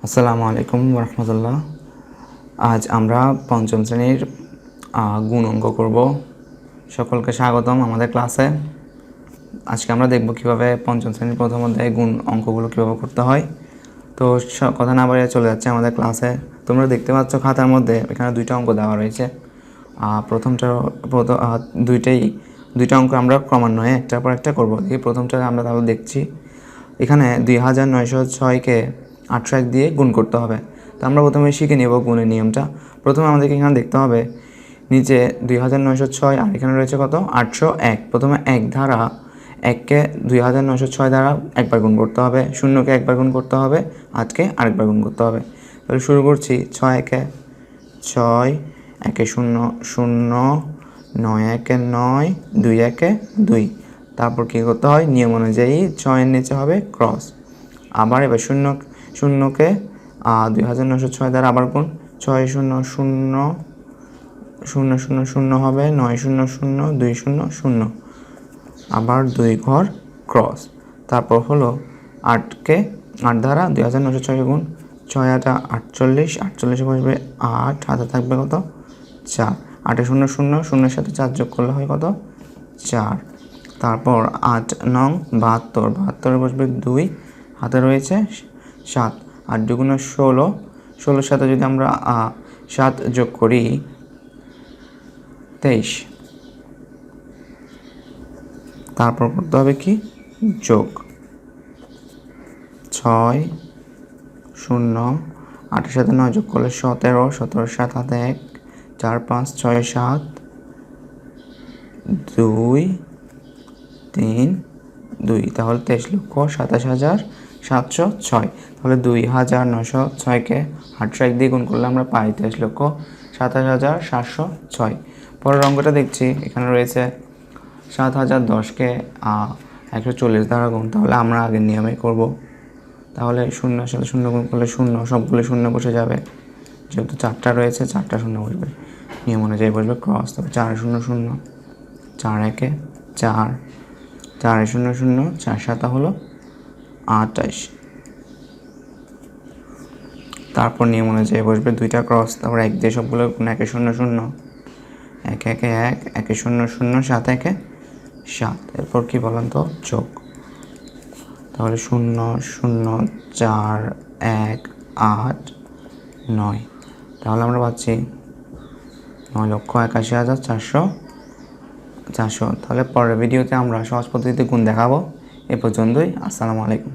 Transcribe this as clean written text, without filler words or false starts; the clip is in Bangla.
আসসালামু আলাইকুম রহমতুল্লাহ। আজ আমরা পঞ্চম শ্রেণীর গুণ অঙ্ক করব। সকলকে স্বাগতম আমাদের ক্লাসে। আজকে আমরা দেখব কিভাবে পঞ্চম শ্রেণীর প্রথম অধ্যায়ে গুণ অঙ্কগুলো কীভাবে করতে হয়। তো কথা না বাড়িয়ে চলে যাচ্ছে আমাদের ক্লাসে। তোমরা দেখতে পাচ্ছ খাতার মধ্যে এখানে দুইটা অঙ্ক দেওয়া রয়েছে। দুইটা অঙ্ক আমরা ক্রমান্বয়ে একটার পর একটা করবো। এই প্রথমটা আমরা তাহলে দেখছি। এখানে 2906কে 801 দিয়ে গুণ করতে হবে। তো আমরা প্রথমে শিখে নেব গুণের নিয়মটা। প্রথমে আমাদেরকে এখানে দেখতে হবে নিচে 2906 আর এখানে রয়েছে কত 801। প্রথমে 1 দ্বারা 1কে 2906 দ্বারা একবার গুণ করতে হবে, 0কে একবার গুণ করতে হবে, 8কে আরেকবার গুণ করতে হবে। তাহলে শুরু করছি। 6 একে 6, 1 0 0, 9 1 9, 2 1 2। তারপর কী করতে হয় নিয়ম অনুযায়ী 6-এর নিচে হবে ক্রস। আবার এবার 0কে 2906 দ্বারা আবার গুণ। 6 0 0 0 0 0 হবে, 9 0 0 2 0 0, আবার 2 ঘর ক্রস। তারপর হলো 8কে 8 দ্বারা 2906 গুণ। 6 8 48, 48 বসবে 8, হাতে থাকবে কত 4। 8 0 0, 0-এর সাথে 4 যোগ করলে হয় কত 4। তারপর 8 9 72, 72 বসবে 2, হাতে রয়েছে 7। 8 2 16, 16-এর সাথে যদি আমরা 7 যোগ করি 23। তারপর করতে হবে কি যোগ। 6 0, 8-এর সাথে 9 যোগ করলে 17, 17-এর সাথে হাতে 1, 4 5 6 7, 2 3 2, তাহলে 23,27,706। তাহলে 2906কে 801 দিয়ে গুণ করলে আমরা পাই 23,27,706। পরের অঙ্কটা দেখছি। এখানে রয়েছে 7010কে 140 দ্বারা গুণ। তাহলে আমরা আগের নিয়মে করব। তাহলে 0-এর সাথে 0 গুণ করলে 0, সবগুলো 0 বসে যাবে। যেহেতু 4টা রয়েছে 4টা 0 বসবে, নিয়ম অনুযায়ী বসবে ক্রস। তবে 4 0 0, 4 1 4, 4 0 0, 4 7 হলো 28। তারপর নিয়ম অনুযায়ী বসবে দুইটা ক্রস। তারপর 1 দিয়ে সবগুলো গুণ। 1 0 0, 1 1 1, 1 0 0, 7 1 7। এরপর কি বলেন তো যোগ। তাহলে 0 0 4 1 8 9। তাহলে আমরা পাচ্ছি 9,81,400। তাহলে পরের ভিডিওতে আমরা সহজ পদ্ধতিতে গুণ দেখাবো। এ পর্যন্তই। আসসালামু আলাইকুম।